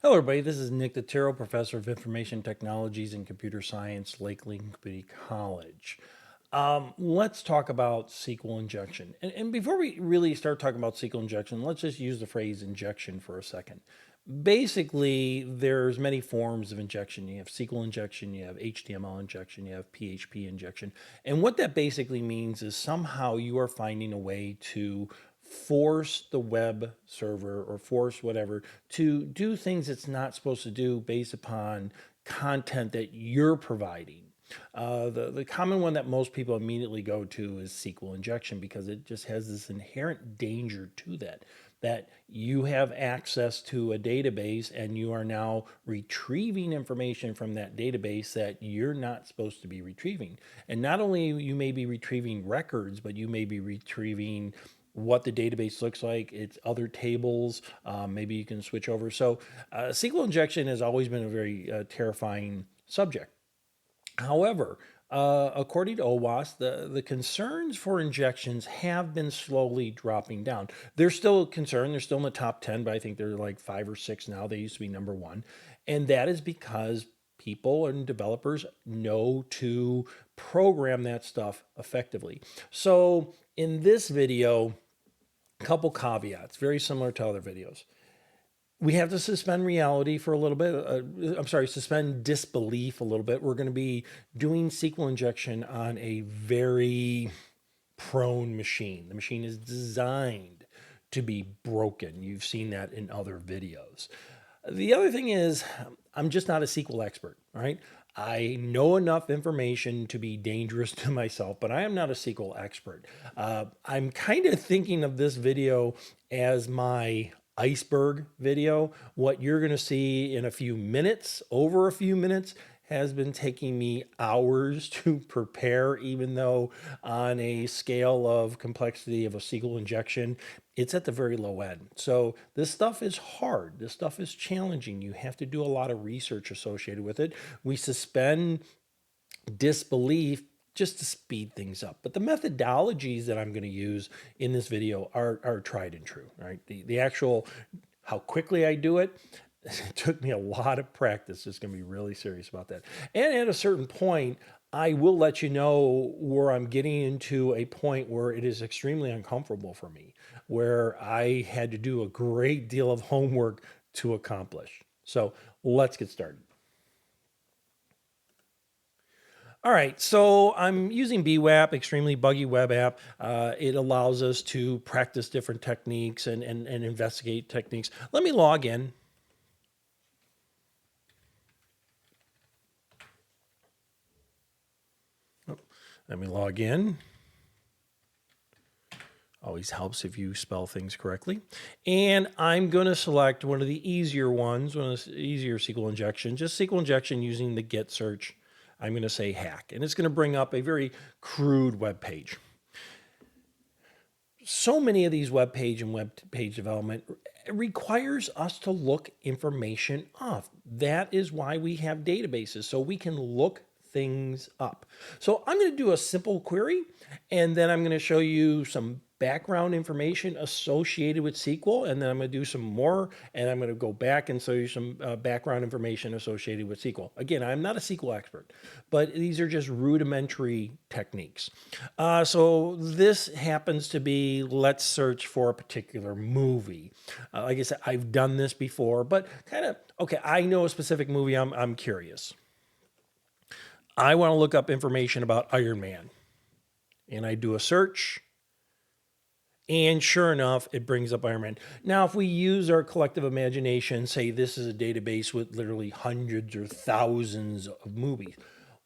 Hello, everybody. This is Nick Totero, Professor of Information Technologies and Computer Science, Lake Lincoln Community College. Let's talk about SQL injection. And before we really start talking about SQL injection, let's just use the phrase injection for a second. Basically, there's many forms of injection. You have SQL injection, you have HTML injection, you have PHP injection. And what that basically means is somehow you are finding a way to force the web server or force whatever to do things it's not supposed to do based upon content that you're providing. The common one that most people immediately go to is SQL injection because it just has this inherent danger to that you have access to a database and you are now retrieving information from that database that you're not supposed to be retrieving. And not only you may be retrieving records, but you may be retrieving what the database looks like, its other tables. Maybe you can switch over. So SQL injection has always been a very terrifying subject. However, according to OWASP, the concerns for injections have been slowly dropping down. They're still a concern. They're still in the top 10, but I think they're like 5 or 6 now. They used to be number 1. And that is because people and developers know to program that stuff effectively. So in this video, a couple caveats, very similar to other videos. We have to suspend reality for a little bit. Suspend disbelief a little bit. We're going to be doing SQL injection on a very prone machine. The machine is designed to be broken. You've seen that in other videos. The other thing is, I'm just not a SQL expert, right? I know enough information to be dangerous to myself, but I am not a SQL expert. I'm kind of thinking of this video as my iceberg video. What you're going to see in a few minutes, over a few minutes, has been taking me hours to prepare, even though on a scale of complexity of a SQL injection, it's at the very low end. So this stuff is hard. This stuff is challenging. You have to do a lot of research associated with it. We suspend disbelief just to speed things up. But the methodologies that I'm going to use in this video are tried and true, right? The actual, how quickly I do it, it took me a lot of practice. Just going to be really serious about that. And at a certain point, I will let you know where I'm getting into a point where it is extremely uncomfortable for me, where I had to do a great deal of homework to accomplish. So let's get started. All right, so I'm using BWAP, extremely buggy web app. It allows us to practice different techniques and investigate techniques. Let me log in. Let me log in. Always helps if you spell things correctly. And I'm going to select one of the easier ones, one of the easier SQL injection, just SQL injection using the get search. I'm going to say hack, and it's going to bring up a very crude web page. So many of these web page and web page development requires us to look information up. That is why we have databases, so we can look things up. So I'm going to do a simple query, and then I'm going to show you some background information associated with SQL, and then I'm going to do some more, and I'm going to go back and show you some background information associated with SQL. Again, I'm not a SQL expert, but these are just rudimentary techniques. So this happens to be, let's search for a particular movie. Like I said, I've done this before, but kind of, okay, I know a specific movie, I'm curious. I want to look up information about Iron Man, and I do a search. And sure enough, it brings up Iron Man. Now, if we use our collective imagination, say this is a database with literally hundreds or thousands of movies,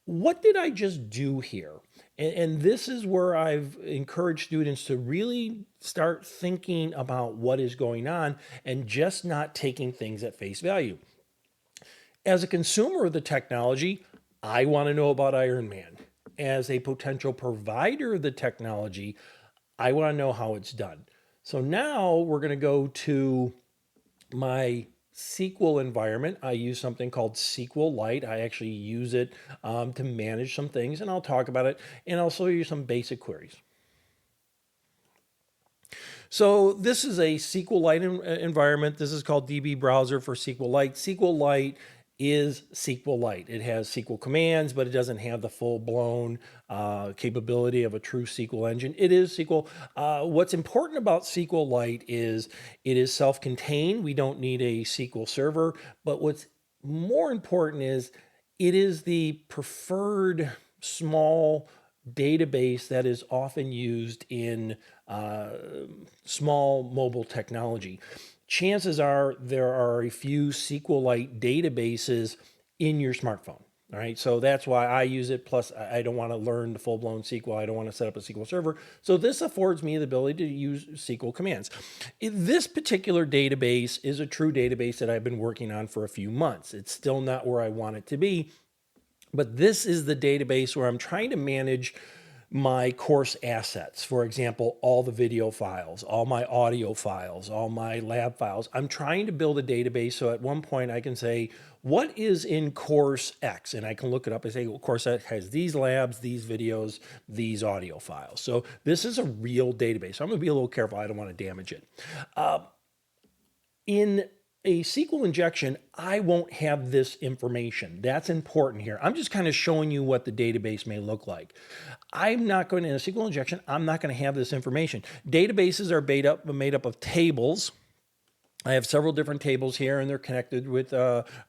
what did I just do here? And this is where I've encouraged students to really start thinking about what is going on and just not taking things at face value. As a consumer of the technology, I want to know about Iron Man. As a potential provider of the technology, I want to know how it's done. So now we're going to go to my SQL environment. I use something called SQLite. I actually use it to manage some things, and I'll talk about it, and I'll show you some basic queries. So this is a SQLite environment. This is called DB Browser for SQLite. SQLite is SQLite. It has SQL commands, but it doesn't have the full-blown capability of a true SQL engine. It is SQL. What's important about SQLite is it is self-contained. We don't need a SQL server. But what's more important is it is the preferred small database that is often used in small mobile technology. Chances are there are a few SQLite databases in your smartphone. All right, so that's why I use it. Plus, I don't want to learn the full-blown SQL. I don't want to set up a SQL server. So this affords me the ability to use SQL commands. This particular database is a true database that I've been working on for a few months. It's still not where I want it to be, but this is the database where I'm trying to manage my course assets. For example, all the video files, all my audio files, all my lab files. I'm trying to build a database so at one point I can say, what is in course X? And I can look it up and say, well, course X has these labs, these videos, these audio files. So this is a real database. So I'm gonna be a little careful. I don't want to damage it. In a SQL injection, I won't have this information. That's important here. I'm just kind of showing you what the database may look like. I'm not going to, in a SQL injection, I'm not going to have this information. Databases are made up of tables. I have several different tables here, and they're connected with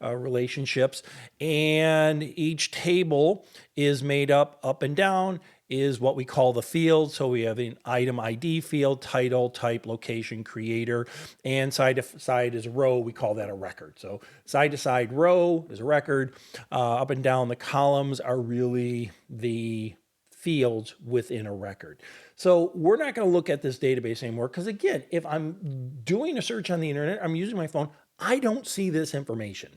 relationships. And each table is made up and down, is what we call the field. So we have an item ID field, title, type, location, creator, and side to side is a row. We call that a record. So side to side row is a record. Up and down the columns are really the fields within a record. So we're not going to look at this database anymore because, again, if I'm doing a search on the internet, I'm using my phone, I don't see this information.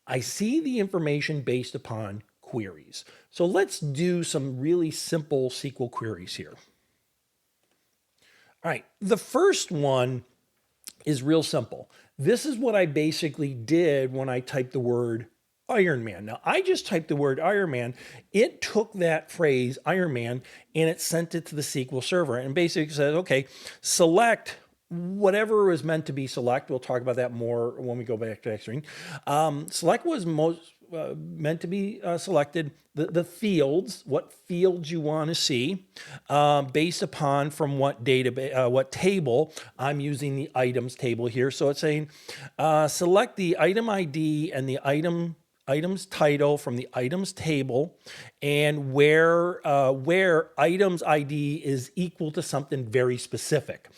I see the information based upon queries. So let's do some really simple SQL queries here. All right, the first one is real simple. This is what I basically did when I typed the word Iron Man. Now, I just typed the word Iron Man. It took that phrase, Iron Man, and it sent it to the SQL server and basically said, okay, select whatever was meant to be select. We'll talk about that more when we go back to the next screen. Select was most meant to be selected, the fields, what fields you want to see, based upon from what database, what table. I'm using the items table here. So it's saying select the item ID and the items title from the items table, and where items ID is equal to something very specific.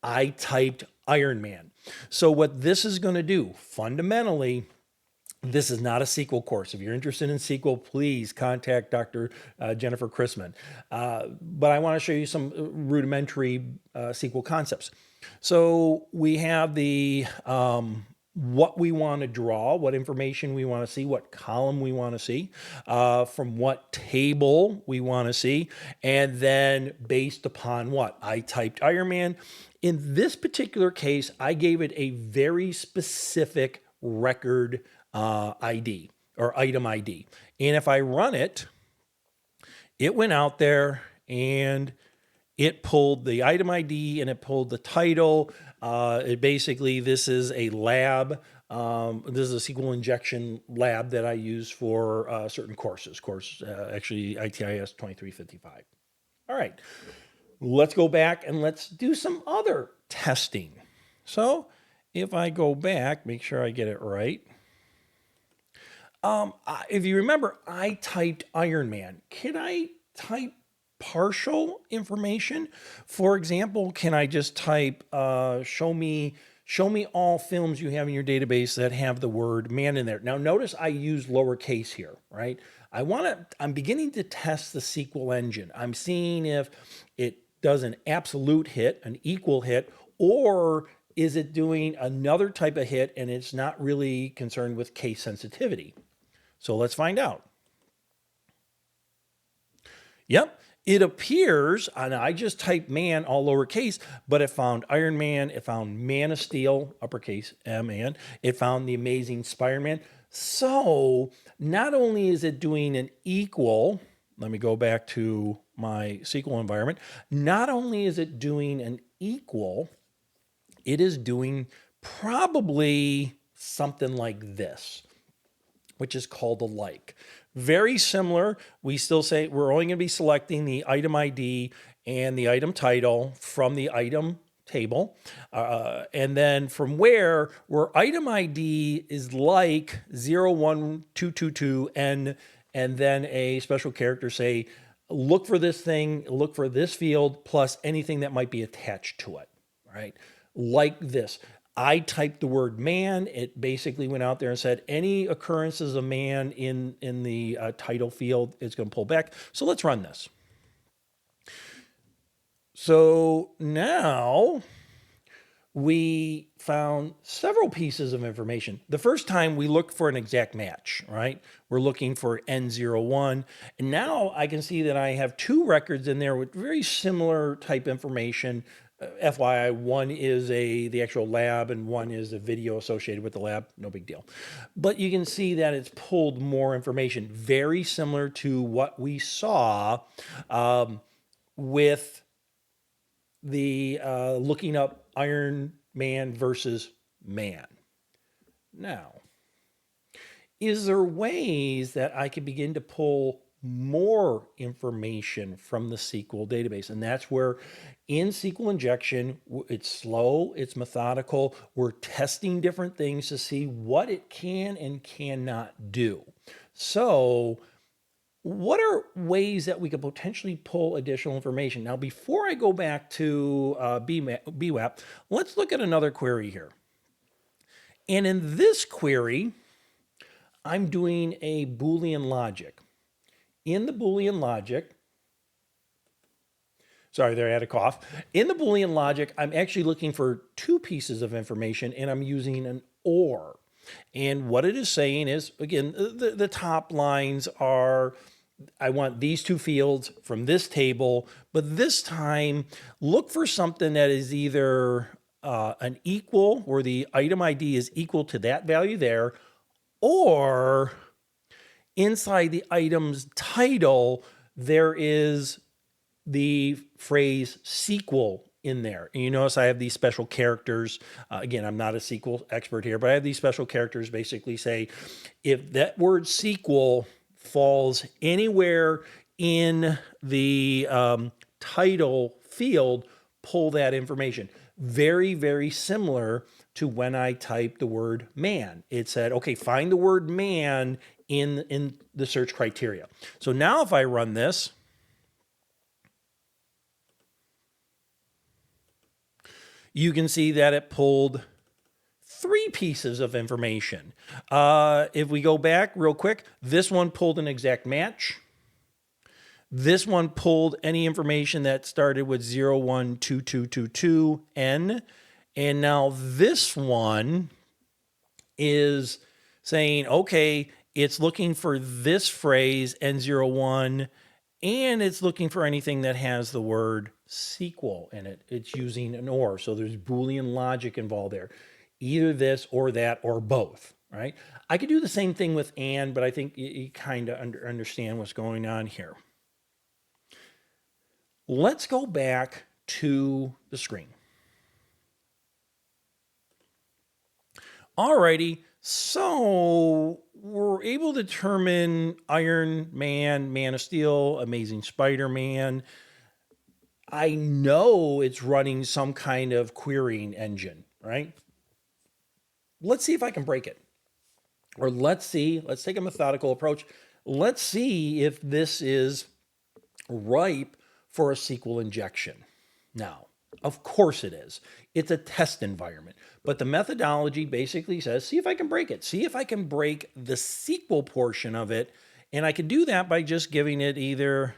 I typed Iron Man. So what this is going to do, fundamentally, this is not a SQL course. If you're interested in SQL, please contact Dr. Jennifer Chrisman. But I want to show you some rudimentary SQL concepts. So we have the what we want to draw, what information we want to see, what column we want to see, from what table we want to see, and then based upon what? I typed Iron Man. In this particular case, I gave it a very specific record ID or item ID. And if I run it, it went out there and it pulled the item ID and it pulled the title. This is a lab. This is a SQL injection lab that I use for certain courses. Actually, ITIS 2355. All right, let's go back and let's do some other testing. So if I go back, make sure I get it right. If you remember, I typed Iron Man. Can I type partial information? For example, can I just type show me all films you have in your database that have the word man in there? Now notice I use lowercase here, right? I'm beginning to test the SQL engine. I'm seeing if it does an absolute hit, an equal hit, or is it doing another type of hit and it's not really concerned with case sensitivity? So let's find out. Yep, it appears, and I just typed man all lowercase, but it found Iron Man, it found Man of Steel, uppercase M-man, it found the Amazing Spider-Man. So not only is it doing an equal, let me go back to my SQL environment, not only is it doing an equal, it is doing probably something like this, which is called a like. Very similar. We still say we're only going to be selecting the item ID and the item title from the item table. And then from where item ID is like 01222N, and then a special character say, look for this thing, look for this field plus anything that might be attached to it, right? Like this. I typed the word man. It basically went out there and said any occurrences of man in the title field is going to pull back. So let's run this. So now we found several pieces of information. The first time we looked for an exact match, right? We're looking for N01. And now I can see that I have two records in there with very similar type information. FYI, one is the actual lab and one is a video associated with the lab. No big deal. But you can see that it's pulled more information, very similar to what we saw with the looking up Iron Man versus man. Now, is there ways that I could begin to pull more information from the SQL database? And that's where in SQL Injection, it's slow, it's methodical. We're testing different things to see what it can and cannot do. So what are ways that we could potentially pull additional information? Now, before I go back to BWAP, let's look at another query here. And in this query, I'm doing a Boolean logic. In the Boolean logic, sorry, there I had a cough. In the Boolean logic, I'm actually looking for two pieces of information, and I'm using an OR. And what it is saying is, again, the top lines are, I want these two fields from this table, but this time look for something that is either an equal, where the item ID is equal to that value there, or inside the item's title, there is the phrase SQL in there. And you notice I have these special characters. Again, I'm not a SQL expert here, but I have these special characters basically say, if that word SQL falls anywhere in the title field, pull that information. Very, very similar to when I typed the word man. It said, okay, find the word man in the search criteria. So now if I run this, you can see that it pulled three pieces of information. If we go back real quick, this one pulled an exact match. This one pulled any information that started with 012222N. And now this one is saying, okay, it's looking for this phrase N01, and it's looking for anything that has the word SQL in it. It's using an OR. So there's Boolean logic involved there. Either this or that or both, right? I could do the same thing with and, but I think you kind of understand what's going on here. Let's go back to the screen. Alrighty, so we're able to determine Iron Man, Man of Steel, Amazing Spider-Man. I know it's running some kind of querying engine, right? Let's see if I can break it. Or let's take a methodical approach. Let's see if this is ripe for a SQL injection. Now, of course it is. It's a test environment. But the methodology basically says, see if I can break it. See if I can break the SQL portion of it. And I can do that by just giving it either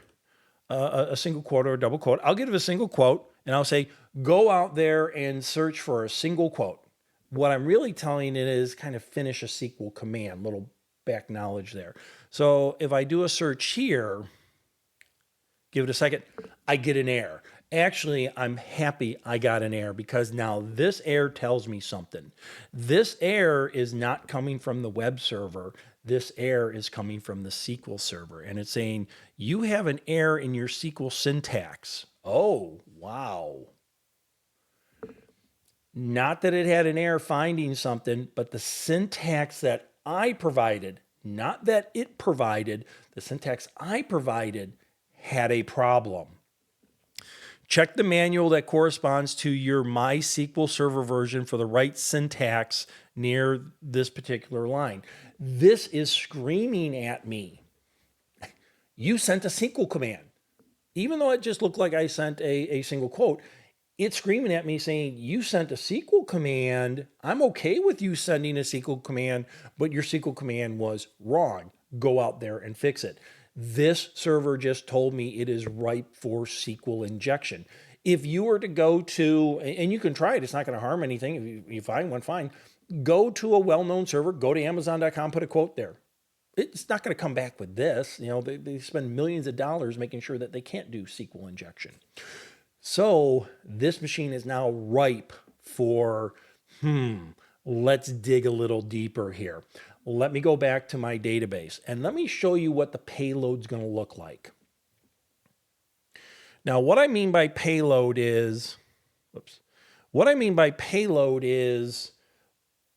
a single quote or a double quote. I'll give it a single quote and I'll say, go out there and search for a single quote. What I'm really telling it is kind of finish a SQL command, little back knowledge there. So if I do a search here, give it a second, I get an error. Actually, I'm happy I got an error because now this error tells me something. This error is not coming from the web server. This error is coming from the SQL server. And it's saying, you have an error in your SQL syntax. Oh, wow. Not that it had an error finding something, but the syntax that I provided, not that it provided, the syntax I provided had a problem. Check the manual that corresponds to your MySQL Server version for the right syntax near this particular line. This is screaming at me. You sent a SQL command. Even though it just looked like I sent a single quote, it's screaming at me saying, you sent a SQL command. I'm okay with you sending a SQL command, but your SQL command was wrong. Go out there and fix it. This server just told me it is ripe for SQL injection. If you were to go to, and you can try it, it's not going to harm anything. If you find one, fine. Go to a well-known server, go to Amazon.com, put a quote there. It's not going to come back with this. You know, they spend millions of dollars making sure that they can't do SQL injection. So this machine is now ripe for, let's dig a little deeper here. Let me go back to my database and let me show you what the payload's going to look like. Now, what I mean by payload is,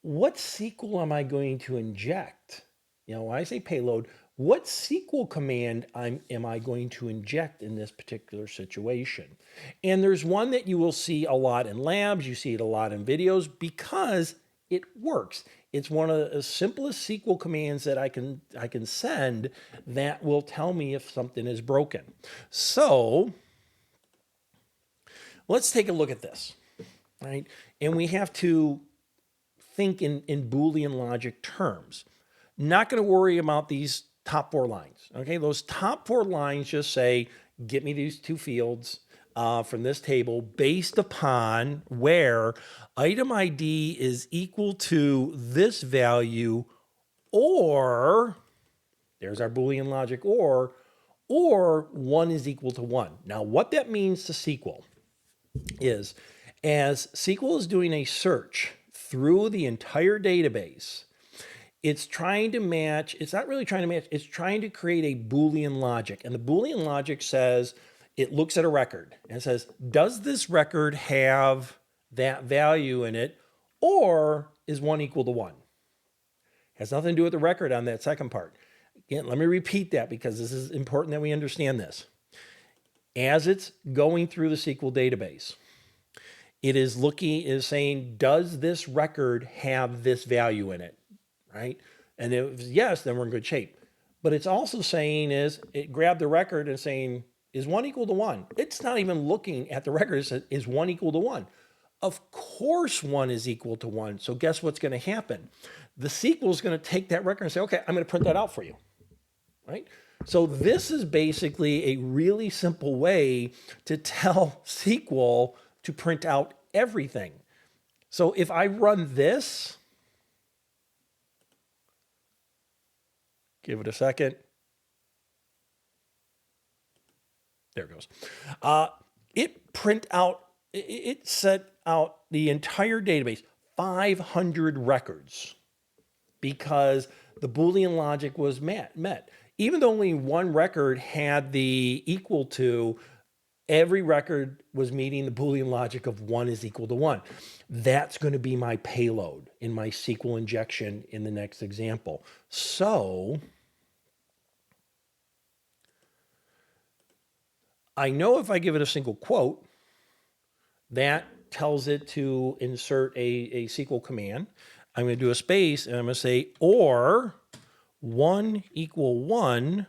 what SQL am I going to inject? You know, when I say payload, what SQL command am I going to inject in this particular situation? And there's one that you will see a lot in labs, you see it a lot in videos because it works. It's one of the simplest SQL commands that I can send that will tell me if something is broken. So let's take a look at this, right? And we have to think in Boolean logic terms. Not going to worry about these top 4 lines. Okay, those top 4 lines just say, get me these 2 fields from this table based upon where item ID is equal to this value, or, there's our Boolean logic, or 1 is equal to 1. Now, what that means to SQL is, as SQL is doing a search through the entire database, it's trying to match, it's not really trying to match, it's trying to create a Boolean logic. And the Boolean logic says, it looks at a record and says, does this record have that value in it, or is 1 equal to 1? Has nothing to do with the record on that second part. Again, let me repeat that because this is important that we understand this. As it's going through the SQL database, it is saying, does this record have this value in it? Right? And if yes, then we're in good shape. But it's also saying it grabbed the record and saying, is 1 equal to 1? It's not even looking at the record. It says, is 1 equal to 1? Of course 1 is equal to 1. So guess what's going to happen? The SQL is going to take that record and say, okay, I'm going to print that out for you. Right? So this is basically a really simple way to tell SQL to print out everything. So if I run this, give it a second. There it goes. It set out the entire database, 500 records, because the Boolean logic was met. Even though only one record had the equal to, every record was meeting the Boolean logic of 1 is equal to 1. That's going to be my payload in my SQL injection in the next example. So I know if I give it a single quote, that tells it to insert a SQL command. I'm going to do a space and I'm going to say, or 1 equal 1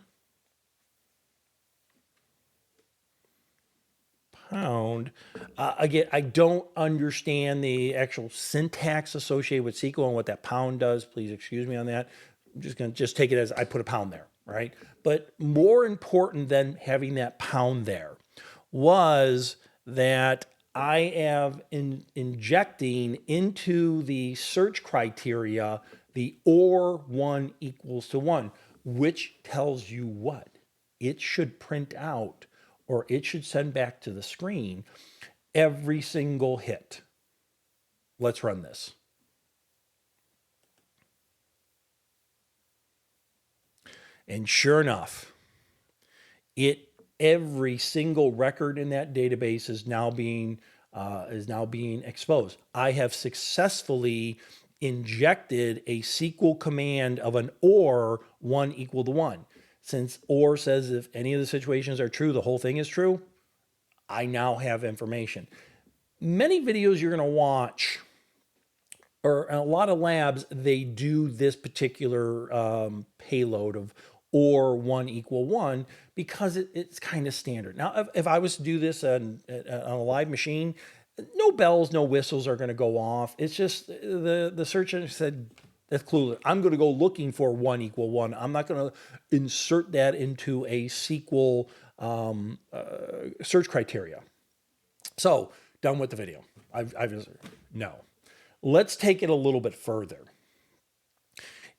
pound. Again, I don't understand the actual syntax associated with SQL and what that pound does. Please excuse me on that. I'm just going to take it as I put a pound there, right? But more important than having that pound there was that I am injecting into the search criteria the or 1 equals to 1, which tells you what? It should print out, or it should send back to the screen every single hit. Let's run this. And sure enough, every single record in that database is now being is now being exposed. I have successfully injected a SQL command of an or 1 equal to 1. Since or says if any of the situations are true, the whole thing is true, I now have information. Many videos you're going to watch, or in a lot of labs, they do this particular payload of or 1 equal 1 because it's kind of standard. Now, if I was to do this on a live machine, no bells, no whistles are going to go off. It's just the search engine said, that's clueless. I'm going to go looking for 1 equal 1. I'm not going to insert that into a SQL search criteria. So, done with the video. No. Let's take it a little bit further.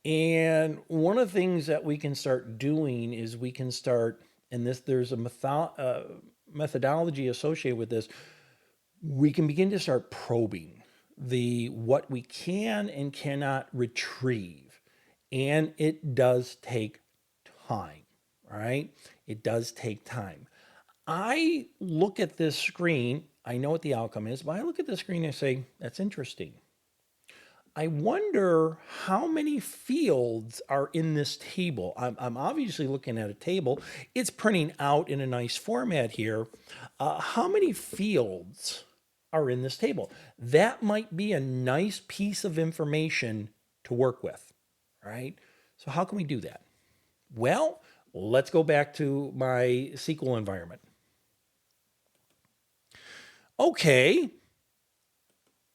And one of the things that we can start doing is we can start, and there's a methodology associated with this. We can begin to start probing what we can and cannot retrieve. And it does take time, all right? It does take time. I look at this screen, I know what the outcome is, but I look at the screen and say, that's interesting. I wonder how many fields are in this table. I'm obviously looking at a table. It's printing out in a nice format here. How many fields are in this table? That might be a nice piece of information to work with, right? So how can we do that? Well, let's go back to my SQL environment. Okay,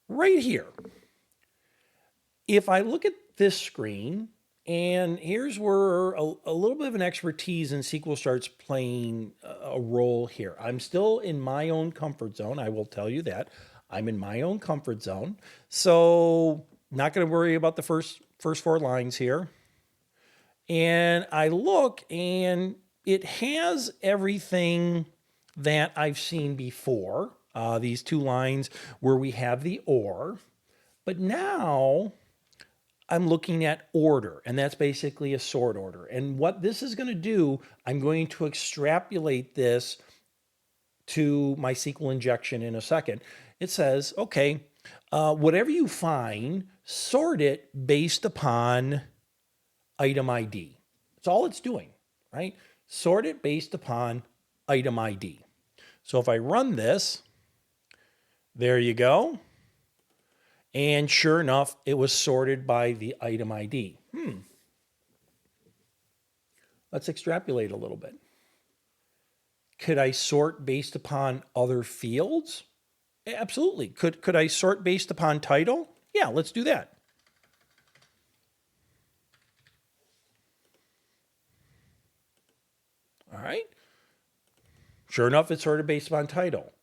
right here. If I look at this screen, and here's where a little bit of an expertise in SQL starts playing a role here. I'm still in my own comfort zone. I will tell you that. I'm in my own comfort zone. So not going to worry about the first 4 lines here. And I look, and it has everything that I've seen before. These 2 lines where we have the or. But now I'm looking at order, and that's basically a sort order. And what this is going to do, I'm going to extrapolate this to my SQL injection in a second. It says, okay, whatever you find, sort it based upon item ID. That's all it's doing, right? Sort it based upon item ID. So if I run this, there you go. And sure enough, it was sorted by the item ID. Let's extrapolate a little bit. Could I sort based upon other fields? Absolutely. Could I sort based upon title? Yeah, let's do that. All right. Sure enough, it's sorted based upon title.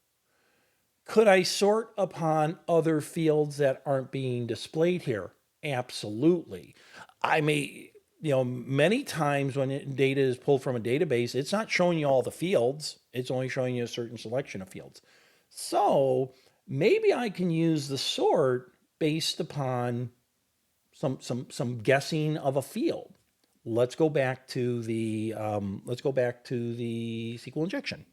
Could I sort upon other fields that aren't being displayed here? Absolutely. I may, many times when data is pulled from a database, it's not showing you all the fields. It's only showing you a certain selection of fields. So maybe I can use the sort based upon some guessing of a field. Let's go back to the SQL injection.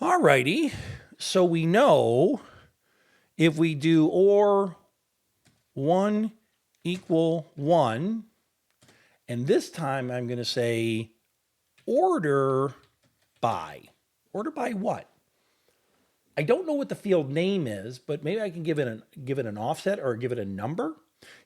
Alrighty, so we know if we do or 1 equal 1, and this time I'm going to say order by. Order by what? I don't know what the field name is, but maybe I can give it an offset or give it a number.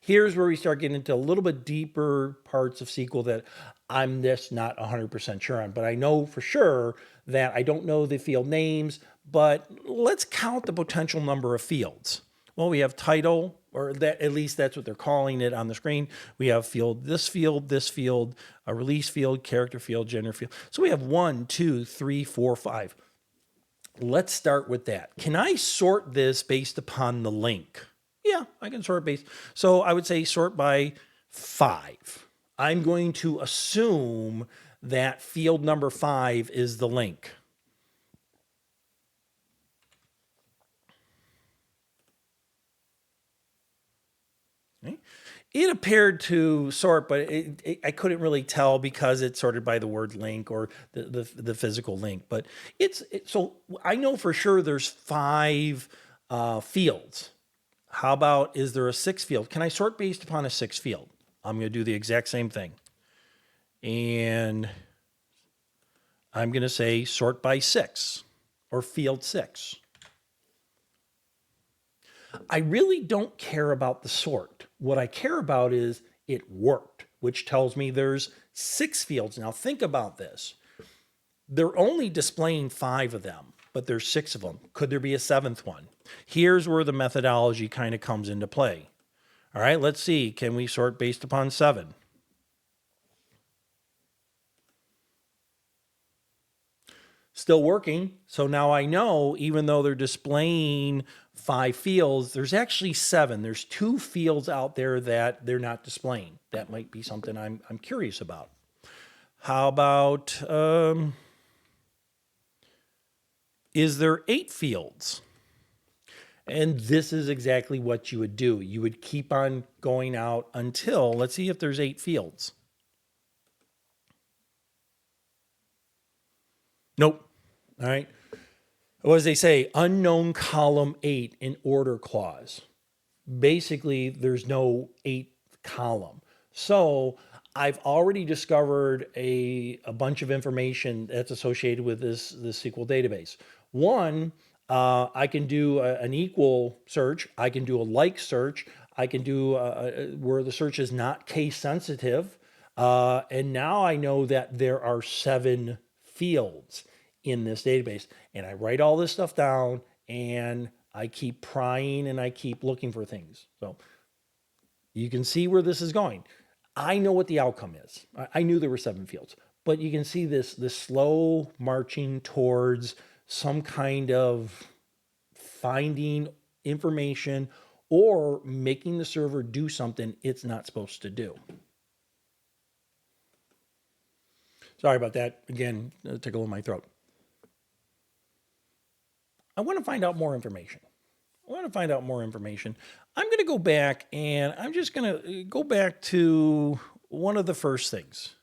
Here's where we start getting into a little bit deeper parts of SQL that I'm just not 100% sure on. But I know for sure that I don't know the field names, but let's count the potential number of fields. Well, we have title, or that at least that's what they're calling it on the screen. We have this field, a release field, character field, gender field. So we have 1, 2, 3, 4, 5. Let's start with that. Can I sort this based upon the link? Yeah, I can sort based. So I would say sort by 5. I'm going to assume that field number 5 is the link. Okay. It appeared to sort, but I couldn't really tell because it's sorted by the word link or the physical link. But so I know for sure there's five fields. How about, is there a sixth field? Can I sort based upon a sixth field? I'm going to do the exact same thing. And I'm going to say sort by six or field six. I really don't care about the sort. What I care about is it worked, which tells me there's six fields. Now think about this. They're only displaying five of them, but there's six of them. Could there be a seventh one? Here's where the methodology kind of comes into play. All right, let's see. Can we sort based upon 7? Still working. So now I know, even though they're displaying 5 fields, there's actually 7. There's 2 fields out there that they're not displaying. That might be something I'm curious about. How about, is there 8 fields? And this is exactly what you would do. You would keep on going out until, let's see if there's 8 fields. Nope. All right. What does they say? Unknown column 8 in order clause. Basically, there's no 8th column. So I've already discovered a bunch of information that's associated with this SQL database. One, I can do an equal search. I can do a like search. I can do where the search is not case sensitive. And now I know that there are 7 fields in this database. And I write all this stuff down and I keep prying and I keep looking for things. So you can see where this is going. I know what the outcome is. I knew there were 7 fields, but you can see this slow marching towards some kind of finding information or making the server do something it's not supposed to do. Sorry about that. Again, a tickle in my throat. I want to find out more information. I'm going to go back and I'm just going to go back to one of the first things.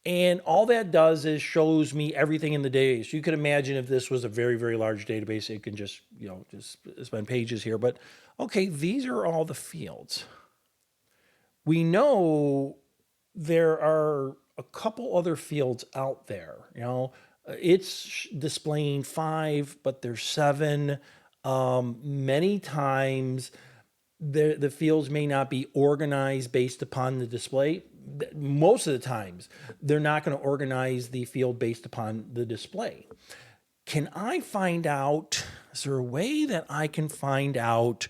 And all that does is shows me everything in the database. You could imagine if this was a very, very large database, it can just, just spend pages here. But okay, these are all the fields. We know there are a couple other fields out there. It's displaying 5, but there's 7. Many times the fields may not be organized based upon the display. Most of the times, they're not going to organize the field based upon the display. Can I find out, is there a way that I can find out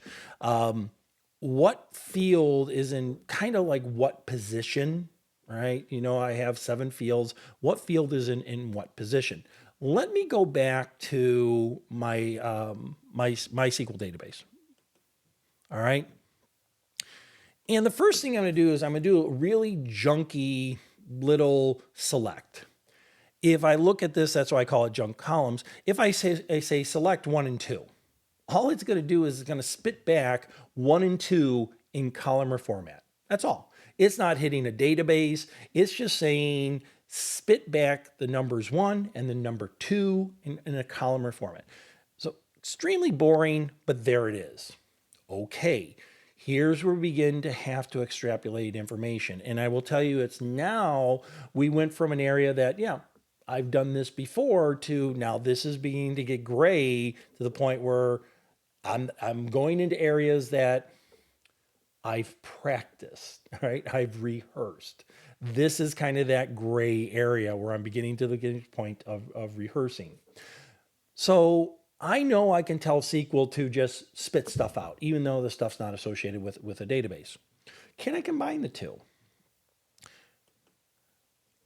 what field is in kind of like what position, right? I have 7 fields. What field is in what position? Let me go back to my my SQL database. All right. And the first thing I'm going to do is I'm going to do a really junky little select. If I look at this, that's why I call it junk columns. If I say select 1 and 2, all it's going to do is it's going to spit back 1 and 2 in columnar format. That's all. It's not hitting a database. It's just saying spit back the numbers 1 and the number 2 in a columnar format. So extremely boring, but there it is. Okay. Here's where we begin to have to extrapolate information. And I will tell you, it's now we went from an area that, I've done this before to now this is beginning to get gray to the point where I'm going into areas that I've practiced, right? I've rehearsed. This is kind of that gray area where I'm beginning to the point of rehearsing. So I know I can tell SQL to just spit stuff out, even though the stuff's not associated with a database. Can I combine the two?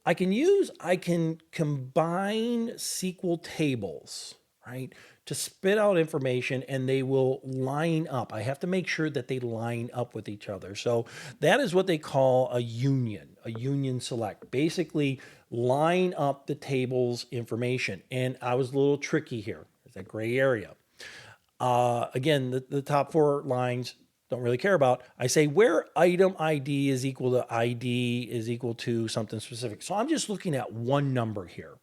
I can combine SQL tables, right, to spit out information and they will line up. I have to make sure that they line up with each other. So that is what they call a union select. Basically, line up the table's information. And I was a little tricky here. There's that gray area. Again, the top 4 lines, don't really care about. I say where item ID is equal to ID is equal to something specific. So I'm just looking at one number here.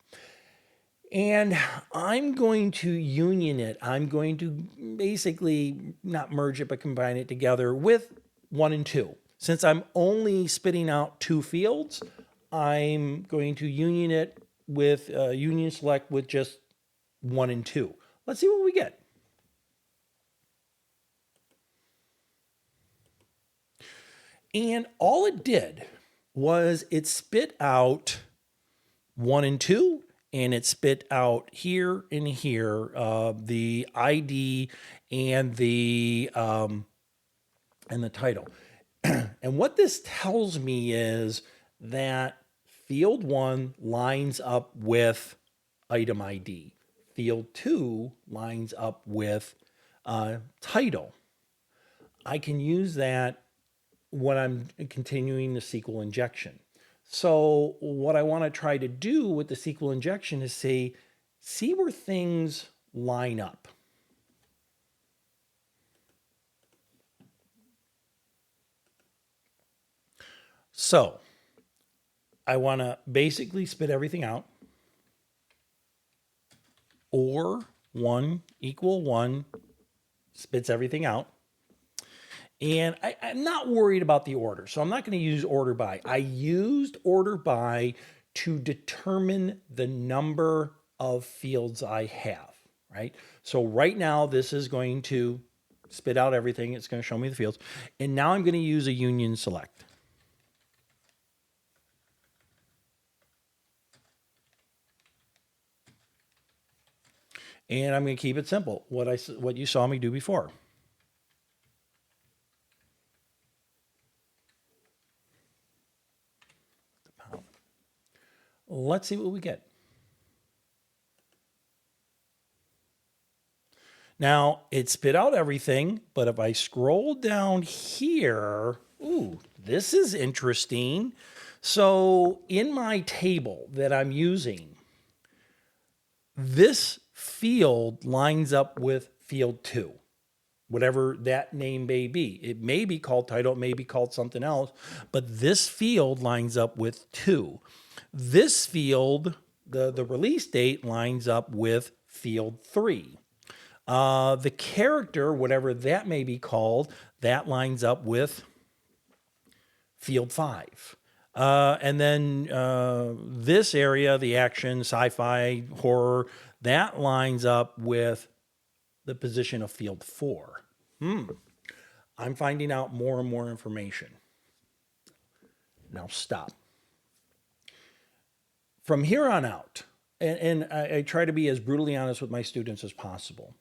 And I'm going to union it. I'm going to basically not merge it, but combine it together with 1 and 2. Since I'm only spitting out 2 fields, I'm going to union it with union select with just 1 and 2. Let's see what we get. And all it did was it spit out 1 and 2, and it spit out here and here the ID and the title. And what this tells me is that field 1 lines up with item ID. Field 2 lines up with title. I can use that when I'm continuing the SQL injection. So what I want to try to do with the SQL injection is see where things line up. So I want to basically spit everything out. Or 1 equal 1 spits everything out. And I'm not worried about the order, so I'm not going to use order by. I used order by to determine the number of fields I have, right? So right now, this is going to spit out everything. It's going to show me the fields. And now I'm going to use a union select. And I'm going to keep it simple, what you saw me do before. Let's see what we get. Now, it spit out everything, but if I scroll down here, ooh, this is interesting. So in my table that I'm using, this field lines up with field 2, whatever that name may be. It may be called title, it may be called something else, but this field lines up with 2. This field, the release date, lines up with field 3. The character, whatever that may be called, that lines up with field 5. And then this area, the action, sci-fi, horror, that lines up with the position of field 4. I'm finding out more and more information. Now stop. From here on out, and I try to be as brutally honest with my students as possible.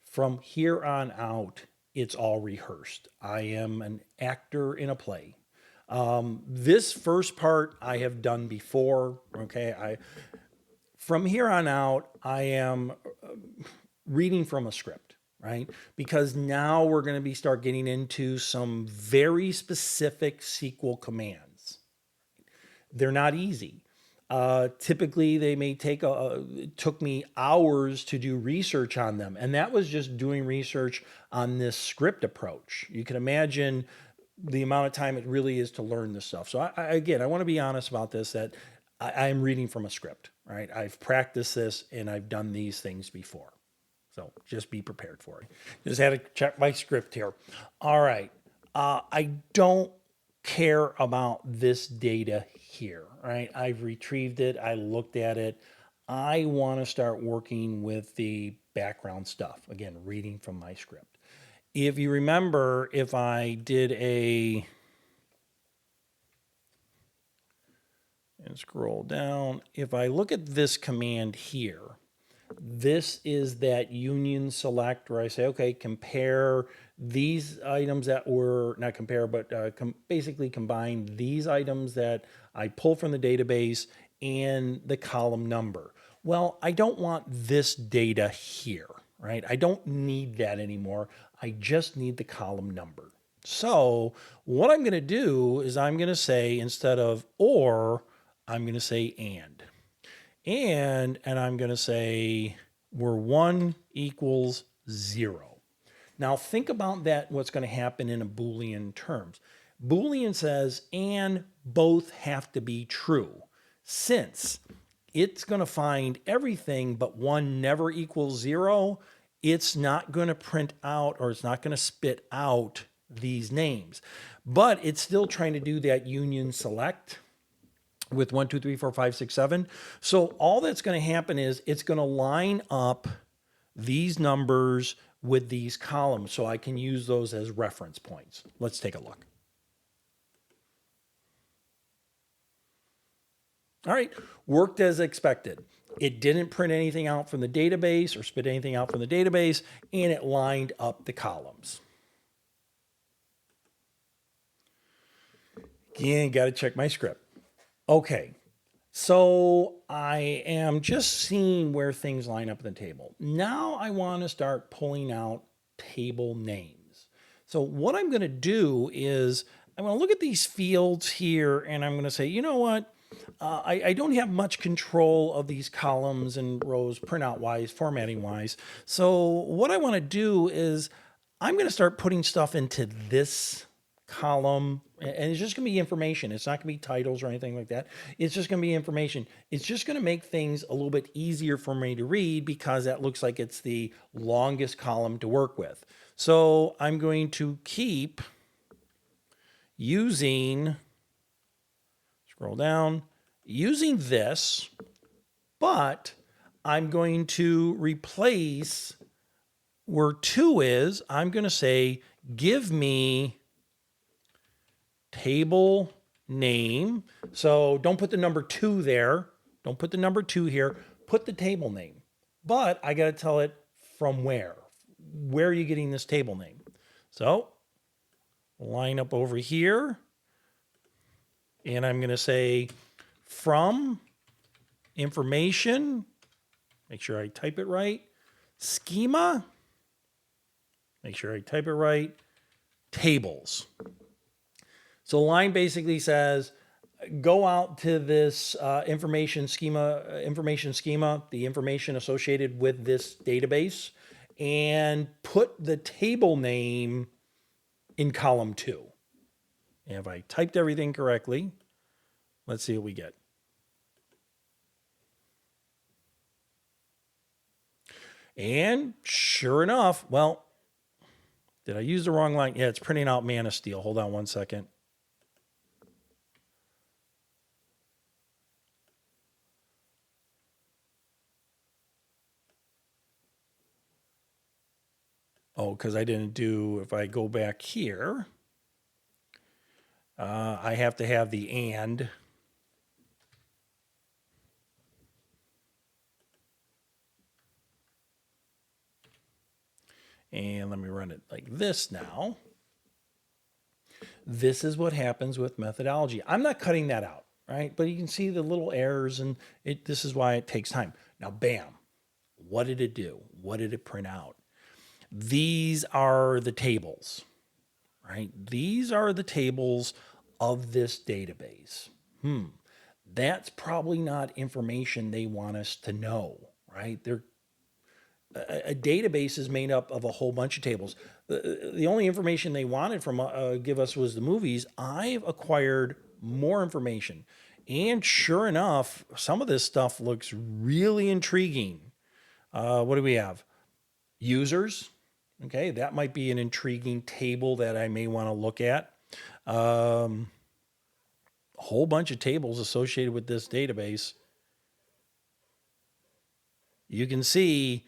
From here on out, it's all rehearsed. I am an actor in a play. This first part I have done before. Okay, from here on out, I am reading from a script, right? Because now we're going to start getting into some very specific SQL commands. They're not easy. Typically, they may take it took me hours to do research on them. And that was just doing research on this script approach. You can imagine the amount of time it really is to learn this stuff. So again, I want to be honest about this, that I'm reading from a script, right? I've practiced this and I've done these things before. So just be prepared for it. Just had to check my script here. All right. I don't care about this data here, right? I've retrieved it. I looked at it. I want to start working with the background stuff. Again, reading from my script. If you remember, if I did and scroll down, if I look at this command here, this is that union select where I say, okay, compare these items that were, not compare, but basically combine these items that I pull from the database and the column number. Well, I don't want this data here, right? I don't need that anymore. I just need the column number. So what I'm going to do is I'm going to say, instead of or, I'm going to say and. And I'm going to say we're 1 equals 0. Now think about that, what's going to happen in a Boolean terms. Boolean says, and both have to be true. Since it's going to find everything but one never equals zero, it's not going to print out, or it's not going to spit out these names. But it's still trying to do that union select with 1, 2, 3, 4, 5, 6, 7. So all that's going to happen is it's going to line up these numbers with these columns, so I can use those as reference points. Let's take a look. All right, worked as expected. It didn't print anything out from the database or spit anything out from the database, and it lined up the columns. Again, got to check my script. Okay, so I am just seeing where things line up in the table. Now I want to start pulling out table names. So what I'm going to do is I'm going to look at these fields here, and I'm going to say, you know what? I don't have much control of these columns and rows printout wise, formatting wise. So what I want to do is I'm going to start putting stuff into this column, and it's just going to be information. It's not going to be titles or anything like that. It's just going to be information. It's just going to make things a little bit easier for me to read because that looks like it's the longest column to work with. So I'm going to keep using, scroll down, using this, but I'm going to replace where 2 is. I'm going to say, give me table name. So don't put the number 2 there. Don't put the number 2 here. Put the table name. But I got to tell it from where. Where are you getting this table name? So line up over here. And I'm going to say from information. Make sure I type it right. Schema. Make sure I type it right. Tables. So the line basically says, go out to this information schema, the information associated with this database, and put the table name in column 2. And if I typed everything correctly, let's see what we get. And sure enough, well, did I use the wrong line? Yeah, it's printing out Man of Steel. Hold on one second. Oh, because I didn't do, if I go back here, I have to have the and. And let me run it like this now. This is what happens with methodology. I'm not cutting that out, right? But you can see the little errors, and this is why it takes time. Now, bam, what did it do? What did it print out? These are the tables, right? These are the tables of this database. That's probably not information they want us to know, right? A database is made up of a whole bunch of tables. The only information they wanted from give us was the movies. I've acquired more information, and sure enough, some of this stuff looks really intriguing. What do we have? Users. Okay, that might be an intriguing table that I may want to look at. A whole bunch of tables associated with this database. You can see,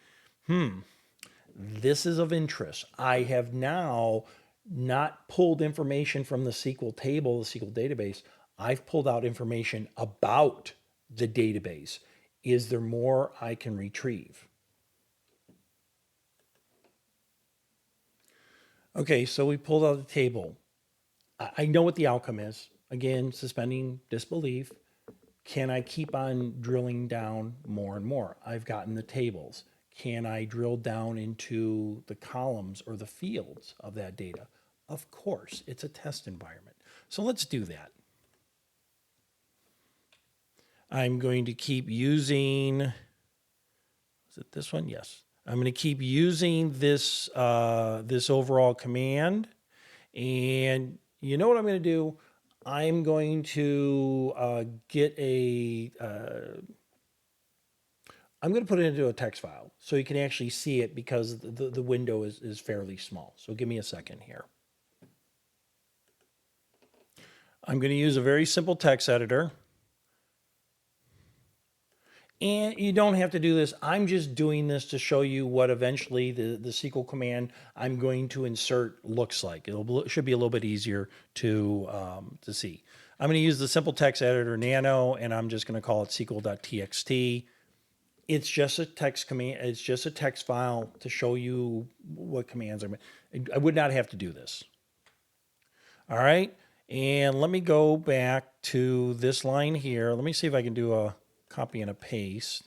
this is of interest. I have now not pulled information from the SQL table, the SQL database. I've pulled out information about the database. Is there more I can retrieve? Okay, so we pulled out the table. I know what the outcome is. Again, suspending disbelief. Can I keep on drilling down more and more? I've gotten the tables. Can I drill down into the columns or the fields of that data? Of course, it's a test environment. So let's do that. I'm going to keep using, is it this one? Yes. I'm going to keep using this, this overall command. And you know what I'm going to do? I'm going to get a, I'm going to put it into a text file so you can actually see it because the window is fairly small. So give me a second here. I'm going to use a very simple text editor. And you don't have to do this. I'm just doing this to show you what eventually the SQL command I'm going to insert looks like. It should be a little bit easier to see. I'm going to use the simple text editor Nano, and I'm just going to call it SQL.txt. It's just a text command. It's just a text file to show you what commands I'm. I would not have to do this. All right. And let me go back to this line here. Let me see if I can do a copy and a paste.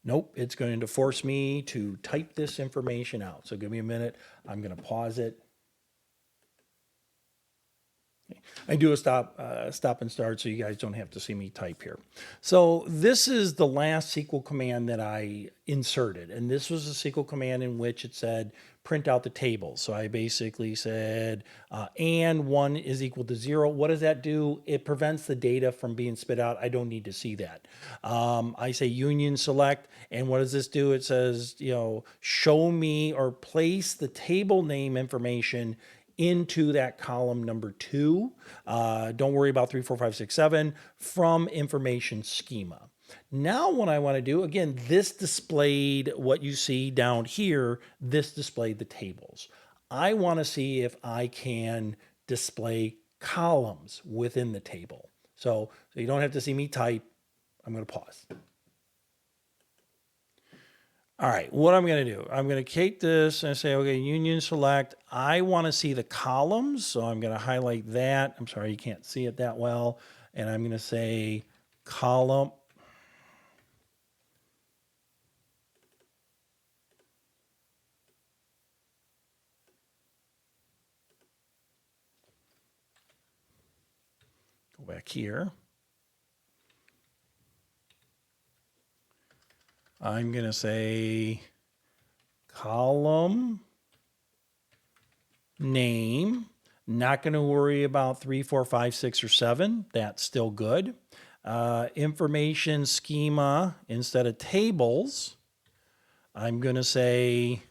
Nope, it's going to force me to type this information out. So give me a minute. I'm going to pause it. I do a stop and start so you guys don't have to see me type here. So this is the last SQL command that I inserted. And this was a SQL command in which it said print out the table. So I basically said and 1 is equal to 0. What does that do? It prevents the data from being spit out. I don't need to see that. I say union select. And what does this do? It says, you know, show me or place the table name information into that column number 2. Don't worry about 3, 4, 5, 6, 7 from information schema. Now what I want to do, again, this displayed what you see down here. This displayed the tables. I want to see if I can display columns within the table. So you don't have to see me type. I'm going to pause. All right, what I'm going to do, I'm going to take this and say, okay, union select. I want to see the columns, so I'm going to highlight that. I'm sorry, you can't see it that well. And I'm going to say column. Go back here. I'm going to say column name. Not going to worry about 3, 4, 5, 6, or 7. That's still good. Information schema instead of tables. I'm going to say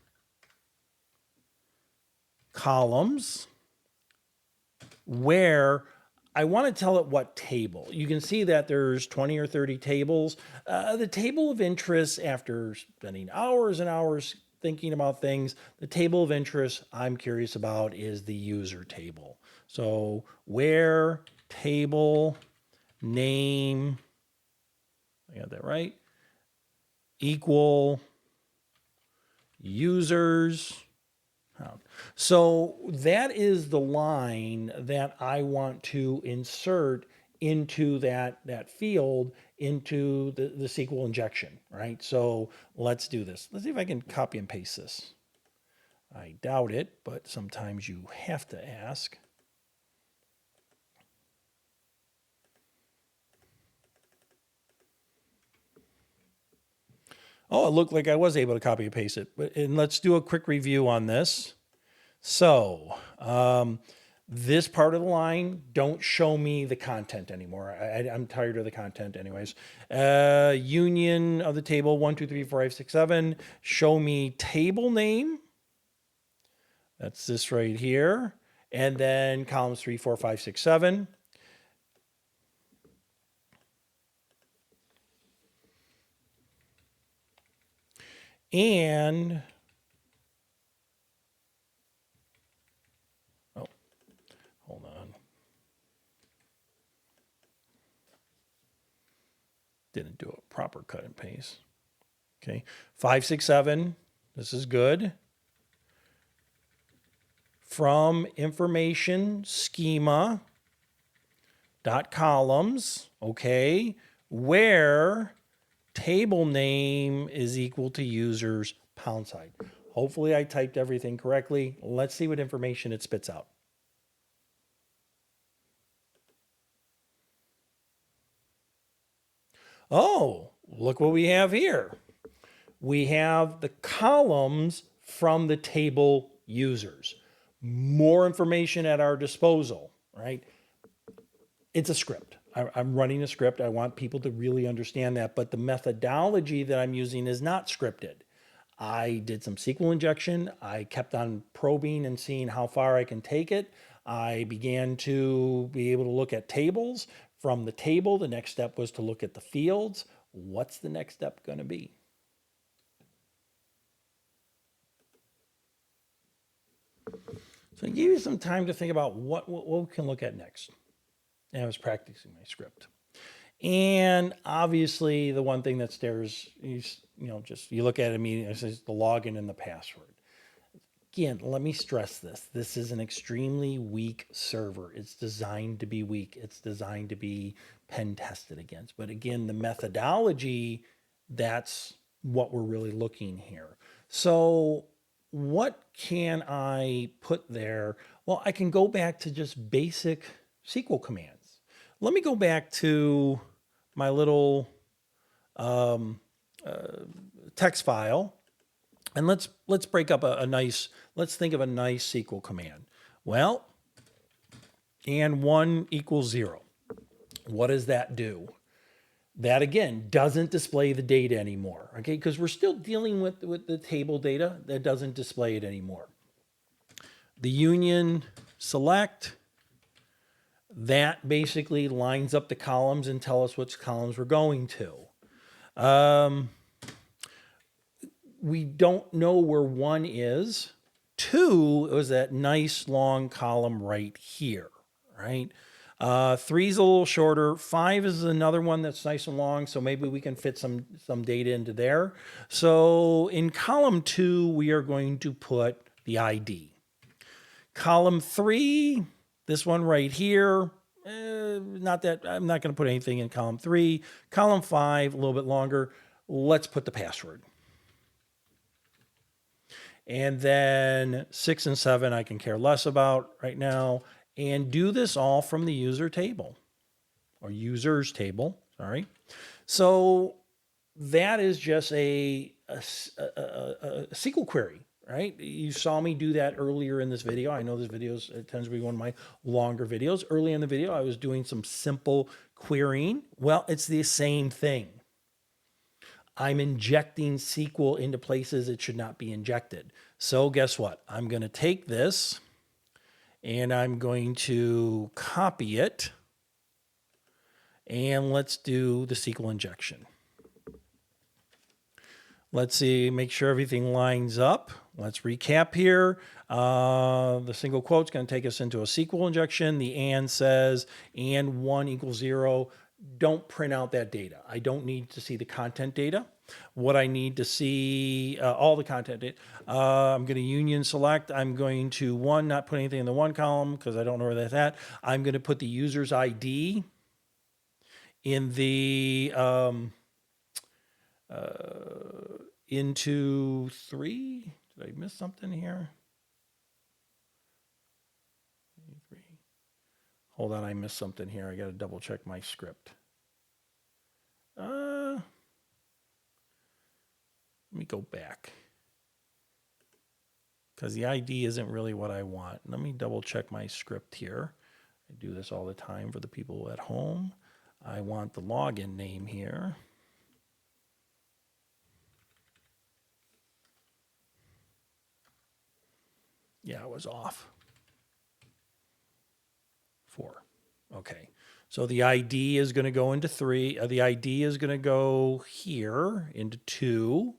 columns where I want to tell it what table. You can see that there's 20 or 30 tables. The table of interest, after spending hours and hours thinking about things, the table of interest I'm curious about is the user table. So where table name, I got that right, equal users. So that is the line that I want to insert into that field, into the SQL injection, right? So let's do this. Let's see if I can copy and paste this. I doubt it, but sometimes you have to ask. Oh, it looked like I was able to copy and paste it. And let's do a quick review on this. So this part of the line, don't show me the content anymore. I'm tired of the content anyways. Union of the table, 1, 2, 3, 4, 5, 6, 7. Show me table name. That's this right here. And then columns 3, 4, 5, 6, 7. And oh, hold on. Didn't do a proper cut and paste. Okay, 5, 6, 7. This is good. From information schema dot columns. Okay, where table name is equal to users pound sign. Hopefully I typed everything correctly. Let's see what information it spits out. Oh, look what we have here. We have the columns from the table users. More information at our disposal, right? It's a script. I'm running a script. I want people to really understand that, but the methodology that I'm using is not scripted. I did some SQL injection. I kept on probing and seeing how far I can take it. I began to be able to look at tables. From the table, the next step was to look at the fields. What's the next step going to be? So I gave you some time to think about what we can look at next. And I was practicing my script. And obviously, the one thing that stares, just you look at it immediately, it says the login and the password. Again, let me stress this. This is an extremely weak server. It's designed to be weak. It's designed to be pen tested against. But again, the methodology, that's what we're really looking here. So what can I put there? Well, I can go back to just basic SQL commands. Let me go back to my little text file, and let's break up let's think of a nice SQL command. Well, and 1 equals 0. What does that do? That again doesn't display the data anymore, okay? Because we're still dealing with the table data that doesn't display it anymore. The union select, that basically lines up the columns and tell us which columns we're going to. We don't know where 1 is. 2 was that nice long column right here, right? 3 is a little shorter. 5 is another one that's nice and long, so maybe we can fit some data into there. So in column 2, we are going to put the ID. Column 3, this one right here, not that I'm not going to put anything in column 3. Column 5, a little bit longer. Let's put the password. And then 6 and 7, I can care less about right now. And do this all from the user table or users table. Sorry. So that is just a SQL query, right? You saw me do that earlier in this video. I know this video tends to be one of my longer videos. Early in the video, I was doing some simple querying. Well, it's the same thing. I'm injecting SQL into places it should not be injected. So guess what? I'm going to take this and I'm going to copy it. And let's do the SQL injection. Let's see, make sure everything lines up. Let's recap here. The single quote is going to take us into a SQL injection. The and says, and 1 equals 0. Don't print out that data. I don't need to see the content data. What I need to see, all the content data, I'm going to union select. I'm going to not put anything in the 1 column because I don't know where that's at. I'm going to put the user's ID in the into 3. Did I miss something here? 3. Hold on, I missed something here. I got to double check my script. Let me go back because the ID isn't really what I want. Let me double check my script here. I do this all the time for the people at home. I want the login name here. Yeah, I was off. 4. Okay. So the ID is going to go into 3. The ID is going to go here into 2.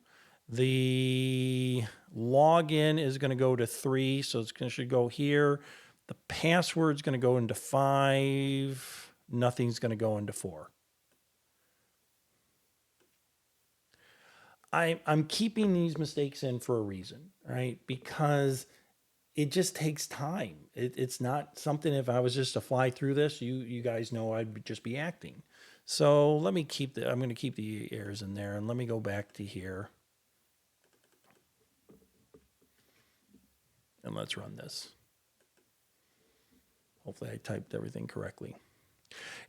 The login is going to go to 3. So it should go here. The password is going to go into 5. Nothing's going to go into 4. I'm keeping these mistakes in for a reason, right? Because it just takes time. It's not something, if I was just to fly through this, you guys know I'd just be acting. So let me I'm going to keep the errors in there, and let me go back to here. And let's run this. Hopefully I typed everything correctly.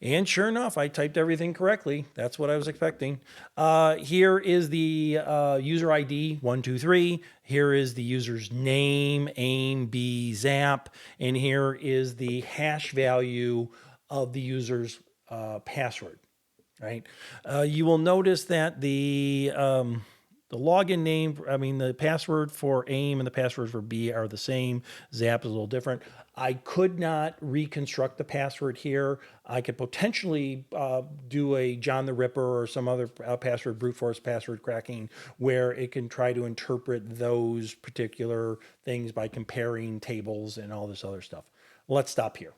And sure enough, I typed everything correctly. That's what I was expecting. Here is the user ID 123. Here is the user's name, aim, b, zap. And here is the hash value of the user's password, right? You will notice that the login name, I mean, the password for AIM and the password for B are the same. Zap is a little different. I could not reconstruct the password here. I could potentially do a John the Ripper or some other password brute force password cracking where it can try to interpret those particular things by comparing tables and all this other stuff. Let's stop here.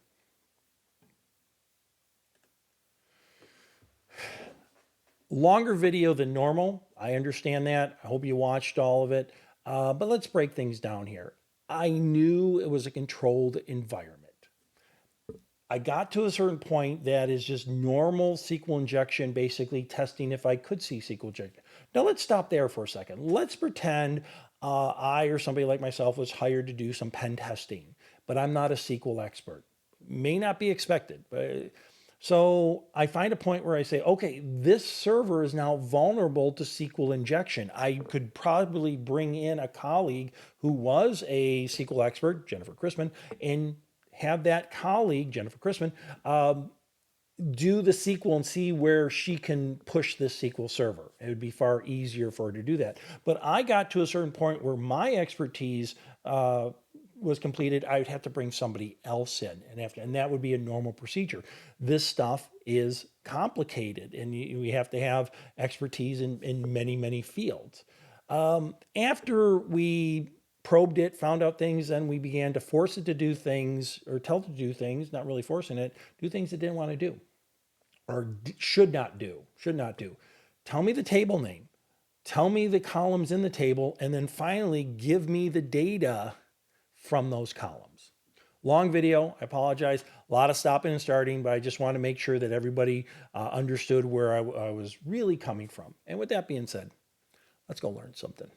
Longer video than normal. I understand that. I hope you watched all of it. But let's break things down here. I knew it was a controlled environment. I got to a certain point that is just normal SQL injection, basically testing if I could see SQL injection. Now let's stop there for a second. Let's pretend I or somebody like myself was hired to do some pen testing, but I'm not a SQL expert. May not be expected, but so I find a point where I say, okay, this server is now vulnerable to SQL injection. I could probably bring in a colleague who was a SQL expert, Jennifer Chrisman, and have that colleague, Jennifer Chrisman, do the SQL and see where she can push this SQL server. It would be far easier for her to do that. But I got to a certain point where my expertise was completed. I would have to bring somebody else in, and that would be a normal procedure. This stuff is complicated, and we have to have expertise in many, many fields. After we probed it, found out things, then we began to force it to do things, or tell it to do things, not really forcing it, do things it didn't want to do, or should not do, should not do. Tell me the table name, tell me the columns in the table, and then finally give me the data from those columns. Long video, I apologize. A lot of stopping and starting, but I just want to make sure that everybody understood where I was really coming from. And with that being said, let's go learn something.